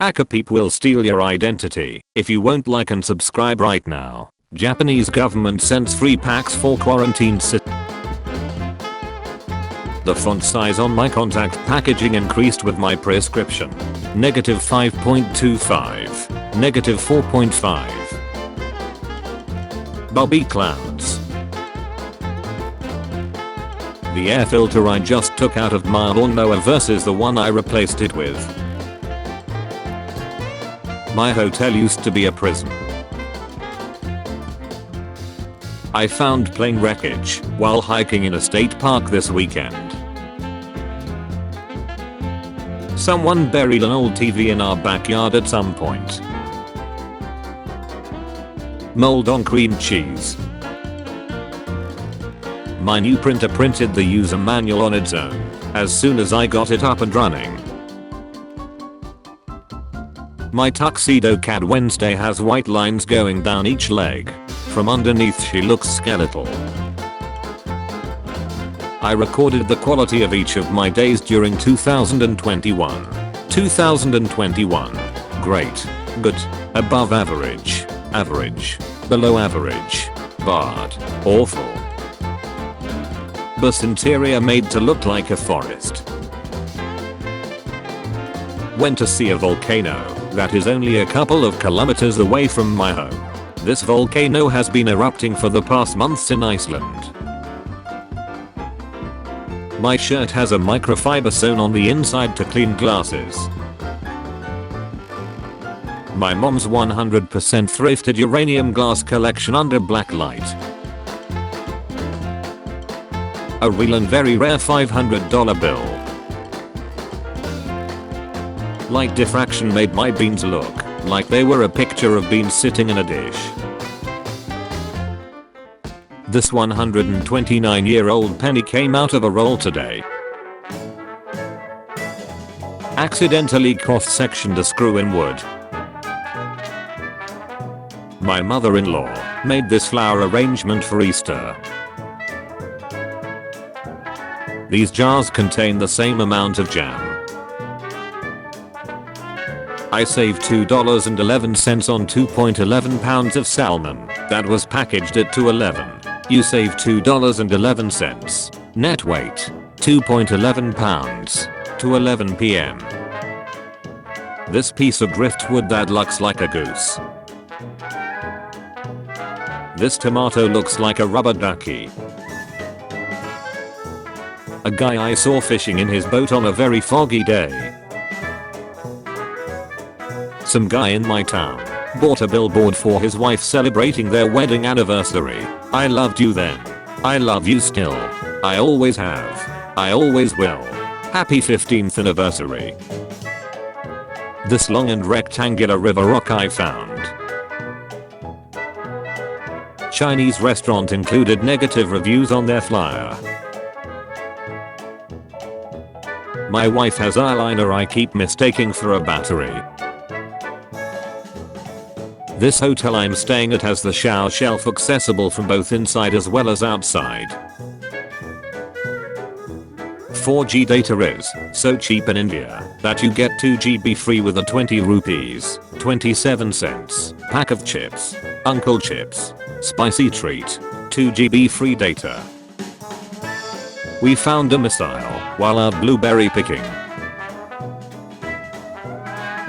Akapeep will steal your identity if you won't like and subscribe right now. Japanese government sends free packs for quarantined citizens. The font size on my contact packaging increased with my prescription. -5.25. -4.5. Bobby clouds. The air filter I just took out of my lawnmower versus the one I replaced it with. My hotel used to be a prison. I found plane wreckage while hiking in a state park this weekend. Someone buried an old TV in our backyard at some point. Mold on cream cheese. My new printer printed the user manual on its own as soon as I got it up and running. My tuxedo cat Wednesday has white lines going down each leg. From underneath she looks skeletal. I recorded the quality of each of my days during 2021. 2021. Great. Good. Above average. Average. Below average. Bad. Awful. Bus interior made to look like a forest. Went to see a volcano that is only a couple of kilometers away from my home. This volcano has been erupting for the past months in Iceland. My shirt has a microfiber sewn on the inside to clean glasses. My mom's 100% thrifted uranium glass collection under black light. A real and very rare $500 bill. Light diffraction made my beans look like they were a picture of beans sitting in a dish. This 129-year-old penny came out of a roll today. Accidentally cross-sectioned a screw in wood. My mother-in-law made this flower arrangement for Easter. These jars contain the same amount of jam. I saved $2.11 on 2.11 pounds of salmon that was packaged at $2.11. You save $2.11. Net weight 2.11 pounds. 2:11 p.m. This piece of driftwood that looks like a goose. This tomato looks like a rubber ducky. A guy I saw fishing in his boat on a very foggy day. Some guy in my town bought a billboard for his wife celebrating their wedding anniversary. I loved you then. I love you still. I always have. I always will. Happy 15th anniversary. This long and rectangular river rock I found. Chinese restaurant included negative reviews on their flyer. My wife has eyeliner I keep mistaking for a battery. This hotel I'm staying at has the shower shelf accessible from both inside as well as outside. 4G data is so cheap in India that you get 2 GB free with a 20 rupees, 27 cents pack of chips. Uncle Chips. Spicy treat. 2 GB free data. We found a missile while out blueberry picking.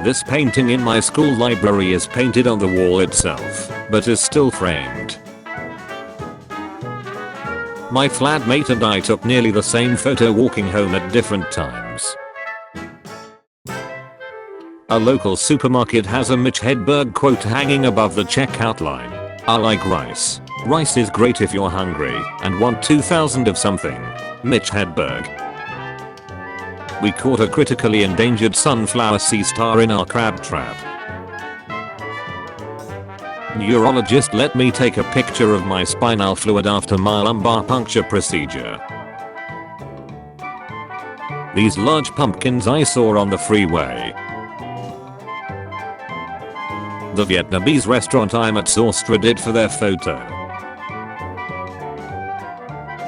This painting in my school library is painted on the wall itself, but is still framed. My flatmate and I took nearly the same photo walking home at different times. A local supermarket has a Mitch Hedberg quote hanging above the checkout line. I like rice. Rice is great if you're hungry and want 2,000 of something. Mitch Hedberg. We caught a critically endangered sunflower sea star in our crab trap. Neurologist let me take a picture of my spinal fluid after my lumbar puncture procedure. These large pumpkins I saw on the freeway. The Vietnamese restaurant I'm at sourced it for their photo.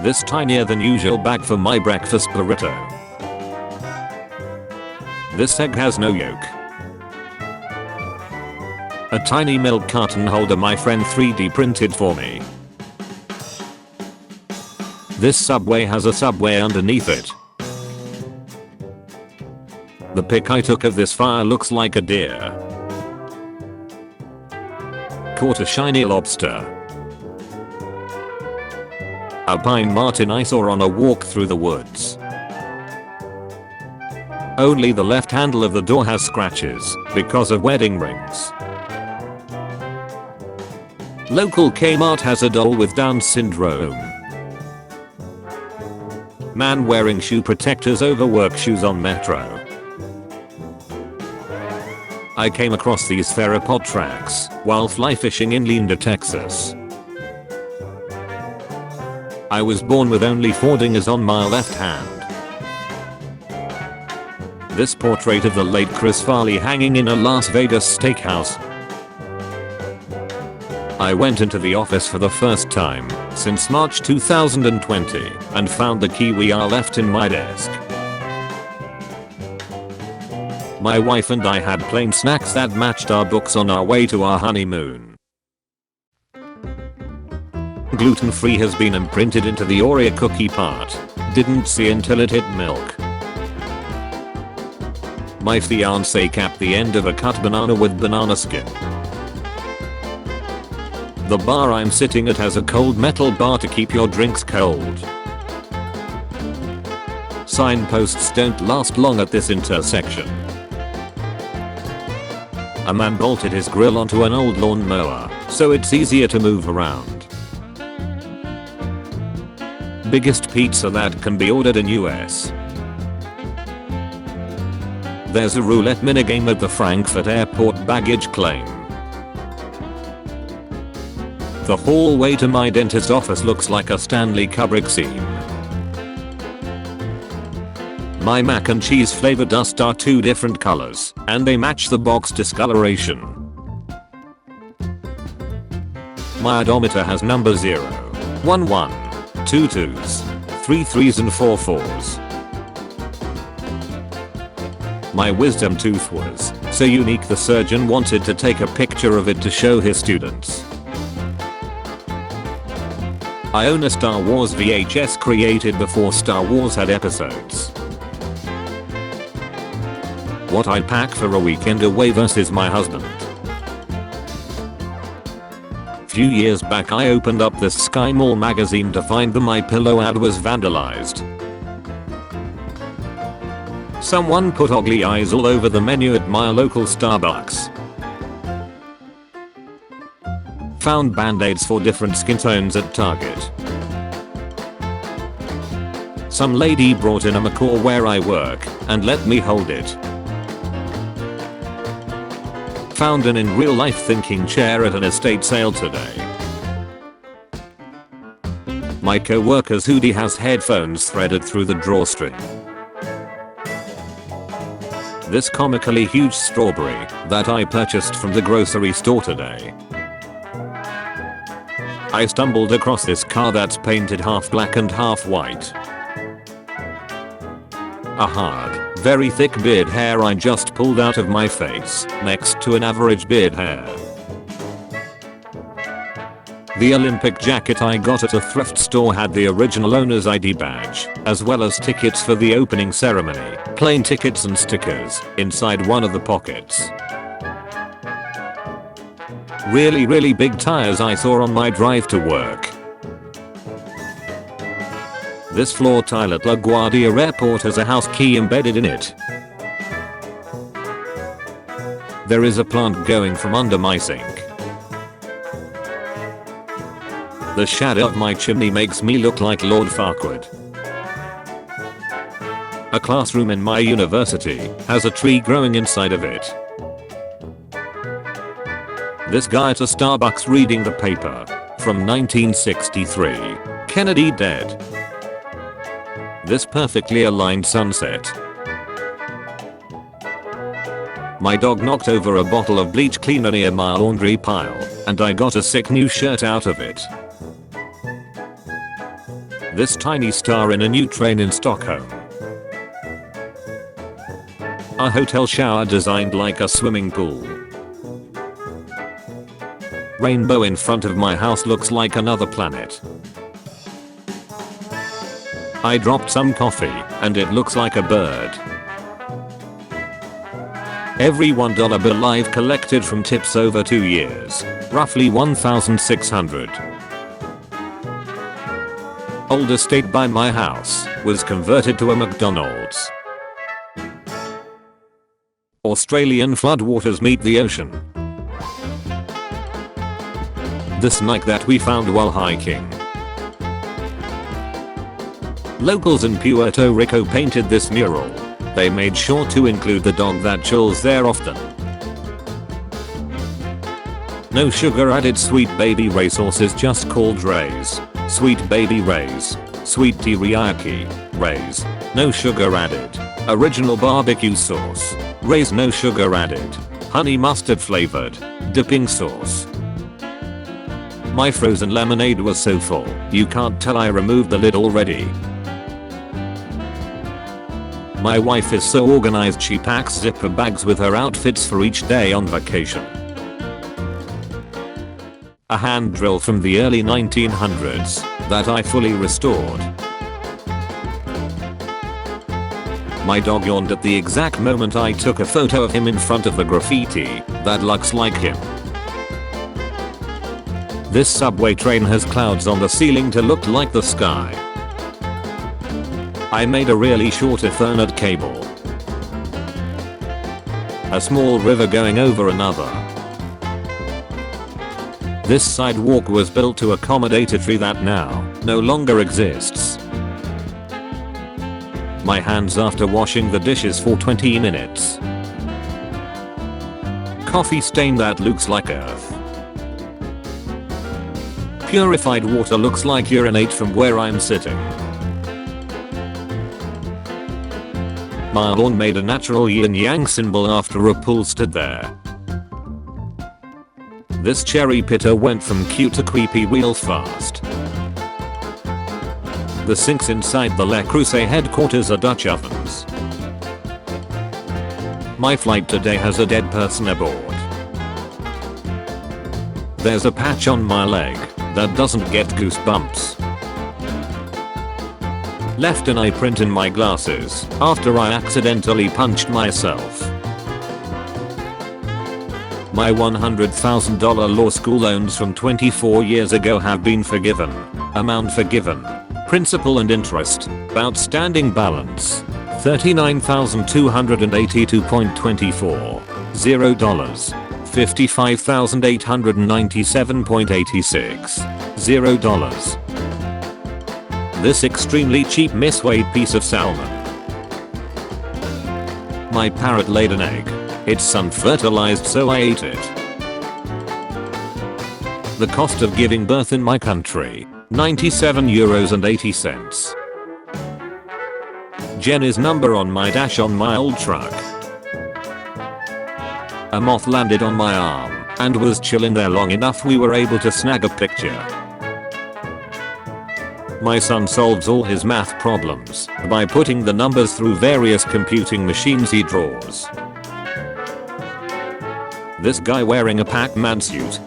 This tinier than usual bag for my breakfast burrito. This egg has no yolk. A tiny milk carton holder my friend 3D printed for me. This subway has a subway underneath it. The pic I took of this fire looks like a deer. Caught a shiny lobster. A pine marten I saw on a walk through the woods. Only the left handle of the door has scratches because of wedding rings. Local Kmart has a doll with Down syndrome. Man wearing shoe protectors over work shoes on metro. I came across these theropod tracks while fly fishing in Linda, Texas. I was born with only 4 dingers on my left hand. This portrait of the late Chris Farley hanging in a Las Vegas steakhouse. I went into the office for the first time since March 2020 and found the kiwi I left in my desk. My wife and I had plain snacks that matched our books on our way to our honeymoon. Gluten-free has been imprinted into the Oreo cookie part. Didn't see until it hit milk. My fiance capped the end of a cut banana with banana skin. The bar I'm sitting at has a cold metal bar to keep your drinks cold. Signposts don't last long at this intersection. A man bolted his grill onto an old lawn mower, so it's easier to move around. Biggest pizza that can be ordered in US. There's a roulette minigame at the Frankfurt Airport baggage claim. The hallway to my dentist's office looks like a Stanley Kubrick scene. My mac and cheese flavor dust are 2 different colors, and they match the box discoloration. My odometer has number 0, 1 1, 2 2s, 3 3s and 4 4s. My wisdom tooth was so unique the surgeon wanted to take a picture of it to show his students. I own a Star Wars VHS created before Star Wars had episodes. What I'd pack for a weekend away versus my husband. Few years back I opened up this Sky Mall magazine to find the My Pillow ad was vandalized. Someone put ugly eyes all over the menu at my local Starbucks. Found band-aids for different skin tones at Target. Some lady brought in a macaw where I work and let me hold it. Found an in real life thinking chair at an estate sale today. My co-worker's hoodie has headphones threaded through the drawstring. This comically huge strawberry that I purchased from the grocery store today. I stumbled across this car that's painted half black and half white. A hard, very thick beard hair I just pulled out of my face next to an average beard hair. The Olympic jacket I got at a thrift store had the original owner's ID badge, as well as tickets for the opening ceremony, plain tickets and stickers, inside one of the pockets. Really big tires I saw on my drive to work. This floor tile at LaGuardia Airport has a house key embedded in it. There is a plant going from under my sink. The shadow of my chimney makes me look like Lord Farquaad. A classroom in my university has a tree growing inside of it. This guy at a Starbucks reading the paper from 1963. Kennedy dead. This perfectly aligned sunset. My dog knocked over a bottle of bleach cleaner near my laundry pile, and I got a sick new shirt out of it. This tiny star in a new train in Stockholm. A hotel shower designed like a swimming pool. Rainbow in front of my house looks like another planet. I dropped some coffee and it looks like a bird. Every $1 bill I've collected from tips over 2 years, roughly 1,600. Old estate by my house was converted to a McDonald's. Australian floodwaters meet the ocean. The snake that we found while hiking. Locals in Puerto Rico painted this mural. They made sure to include the dog that chills there often. No sugar added sweet baby Ray sauces just called Ray's. Sweet baby Ray's. Sweet teriyaki Ray's. No sugar added. Original barbecue sauce. Ray's no sugar added. Honey mustard flavored. Dipping sauce. My frozen lemonade was so full, you can't tell I removed the lid already. My wife is so organized she packs zipper bags with her outfits for each day on vacation. A hand drill from the early 1900s that I fully restored. My dog yawned at the exact moment I took a photo of him in front of the graffiti that looks like him. This subway train has clouds on the ceiling to look like the sky. I made a really short Ethernet cable. A small river going over another. This sidewalk was built to accommodate a tree that now no longer exists. My hands after washing the dishes for 20 minutes. Coffee stain that looks like earth. Purified water looks like urinate from where I'm sitting. My lawn made a natural yin-yang symbol after a pool stood there. This cherry pitter went from cute to creepy real fast. The sinks inside the Le Creuset headquarters are Dutch ovens. My flight today has a dead person aboard. There's a patch on my leg that doesn't get goosebumps. Left an eye print in my glasses after I accidentally punched myself. My $100,000 law school loans from 24 years ago have been forgiven. Amount forgiven. Principal and interest. Outstanding balance. $39,282.24. $0. $55,897.86. $0. This extremely cheap misweighed piece of salmon. My parrot laid an egg. Its son fertilized so I ate it. The cost of giving birth in my country, €97.80. Jenny's number on my dash on my old truck. A moth landed on my arm and was chilling there long enough we were able to snag a picture. My son solves all his math problems by putting the numbers through various computing machines he draws. This guy wearing a Pac-Man suit.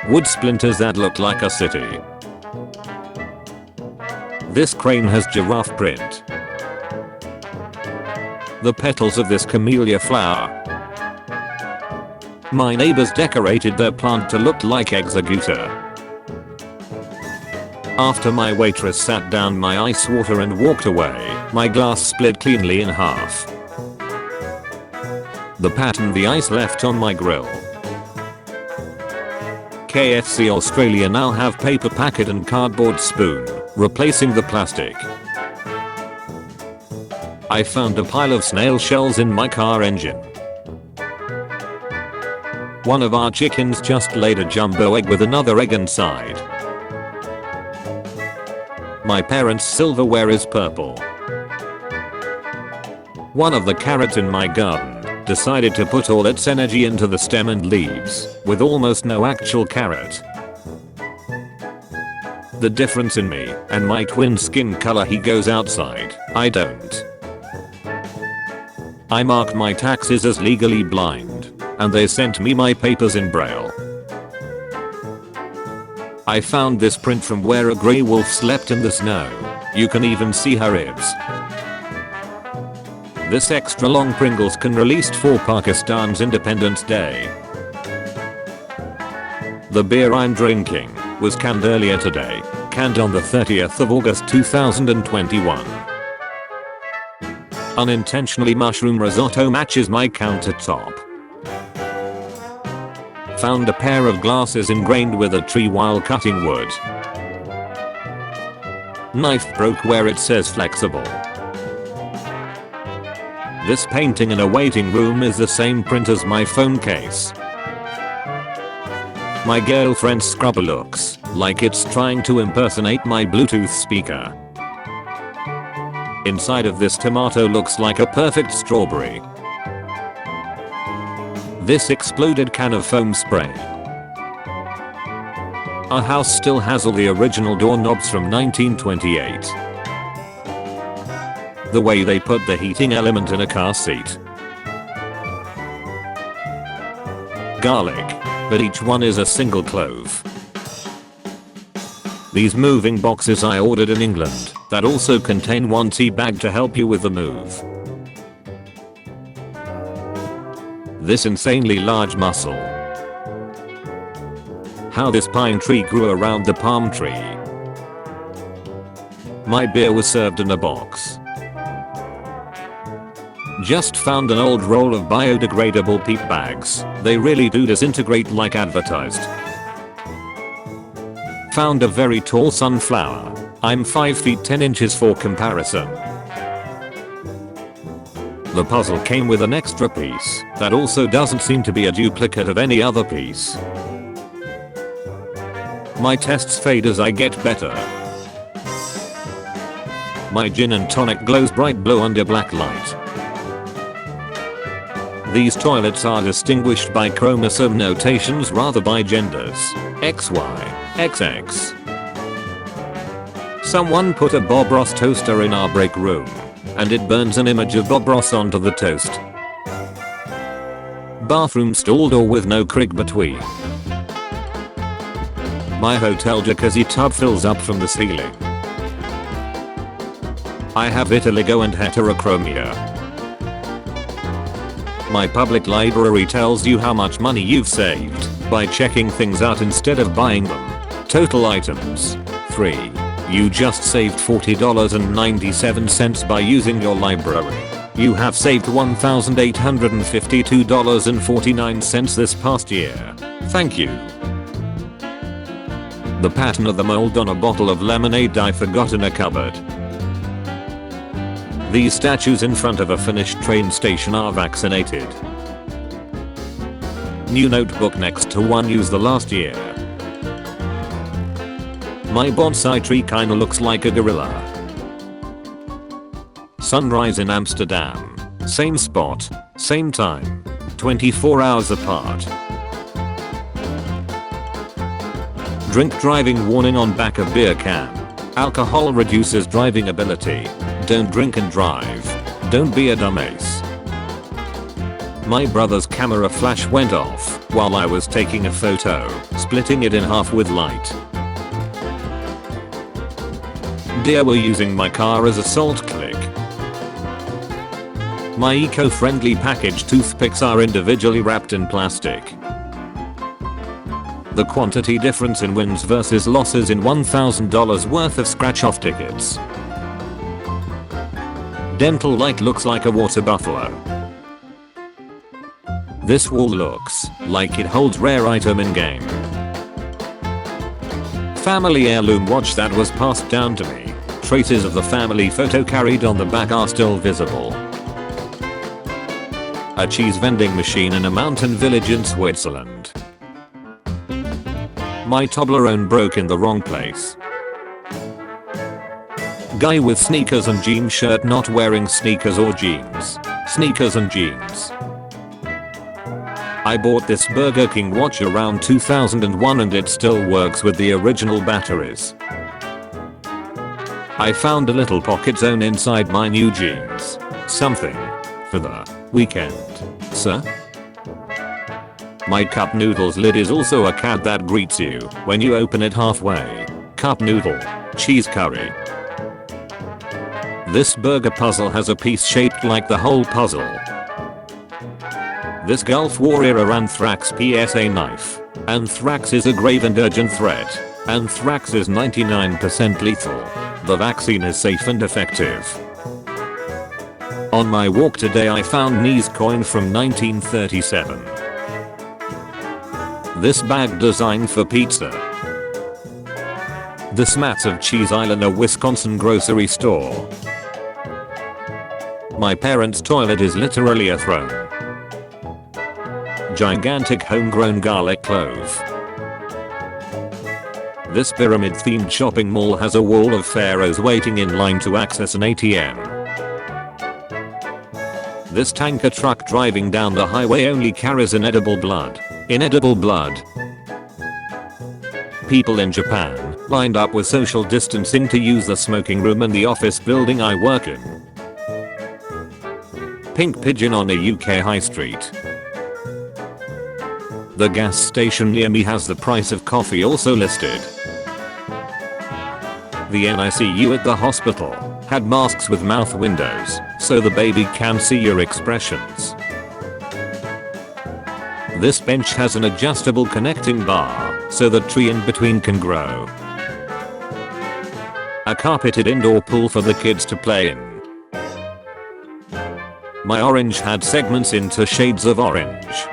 Wood splinters that look like a city. This crane has giraffe print. The petals of this camellia flower. My neighbors decorated their plant to look like executor. After my waitress sat down my ice water and walked away, my glass split cleanly in half. The pattern the ice left on my grill. KFC Australia now have paper packet and cardboard spoon, replacing the plastic. I found a pile of snail shells in my car engine. One of our chickens just laid a jumbo egg with another egg inside. My parents' silverware is purple. One of the carrots in my garden decided to put all its energy into the stem and leaves, with almost no actual carrot. The difference in me and my twin skin color, he goes outside, I don't. I marked my taxes as legally blind. and they sent me my papers in braille. I found this print from where a grey wolf slept in the snow. You can even see her ribs. This extra long Pringles can released for Pakistan's Independence Day. The beer I'm drinking was canned earlier today, canned on the 30th of August 2021. Unintentionally mushroom risotto matches my countertop. Found a pair of glasses ingrained with a tree while cutting wood. Knife broke where it says flexible. This painting in a waiting room is the same print as my phone case. My girlfriend's scrubber looks like it's trying to impersonate my Bluetooth speaker. Inside of this tomato looks like a perfect strawberry. This exploded can of foam spray. Our house still has all the original doorknobs from 1928. The way they put the heating element in a car seat. Garlic, but each one is a single clove. These moving boxes I ordered in England that also contain one tea bag to help you with the move. This insanely large mussel. How this pine tree grew around the palm tree. My beer was served in a box. Just found an old roll of biodegradable peat bags. They really do disintegrate like advertised. Found a very tall sunflower. I'm 5 feet 10 inches for comparison. The puzzle came with an extra piece that also doesn't seem to be a duplicate of any other piece. My tests fade as I get better. My gin and tonic glows bright blue under black light. These toilets are distinguished by chromosome notations rather by genders. XY, XX. Someone put a Bob Ross toaster in our break room, and it burns an image of Bob Ross onto the toast. Bathroom stall door with no crig between. My hotel jacuzzi tub fills up from the ceiling. I have vitiligo and heterochromia. My public library tells you how much money you've saved by checking things out instead of buying them. Total items 3. You just saved $40.97 by using your library. You have saved $1,852.49 this past year. Thank you. The pattern of the mold on a bottle of lemonade I forgot in a cupboard. These statues in front of a finished train station are vaccinated. New notebook next to one used the last year. My bonsai tree kinda looks like a gorilla. Sunrise in Amsterdam. Same spot, same time. 24 hours apart. Drink driving warning on back of beer can. Alcohol reduces driving ability. Don't drink and drive. Don't be a dumbass. My brother's camera flash went off while I was taking a photo, splitting it in half with light. Deer were using my car as a salt click. My eco-friendly packaged toothpicks are individually wrapped in plastic. The quantity difference in wins versus losses in $1,000 worth of scratch-off tickets. Dental light looks like a water buffalo. This wall looks like it holds rare item in game. Family heirloom watch that was passed down to me. Traces of the family photo carried on the back are still visible. A cheese vending machine in a mountain village in Switzerland. My Toblerone broke in the wrong place. Guy with sneakers and jean shirt not wearing sneakers or jeans. Sneakers and jeans. I bought this Burger King watch around 2001 and it still works with the original batteries. I found a little pocket zone inside my new jeans. Something for the weekend, sir? My cup noodles lid is also a cat that greets you when you open it halfway. Cup noodle. Cheese curry. This burger puzzle has a piece shaped like the whole puzzle. This Gulf War era anthrax PSA knife. Anthrax is a grave and urgent threat. Anthrax is 99% lethal. The vaccine is safe and effective. On my walk today I found Knees coin from 1937. This bag designed for pizza. This mats of Cheese Island, a Wisconsin grocery store. My parents' toilet is literally a throne. Gigantic homegrown garlic clove. This pyramid themed shopping mall has a wall of pharaohs waiting in line to access an ATM. This tanker truck driving down the highway only carries inedible blood. Inedible blood. People in Japan lined up with social distancing to use the smoking room in the office building I work in. Pink pigeon on a UK high street. The gas station near me has the price of coffee also listed. The NICU at the hospital had masks with mouth windows so the baby can see your expressions. This bench has an adjustable connecting bar so the tree in between can grow. A carpeted indoor pool for the kids to play in. My orange had segments into shades of orange.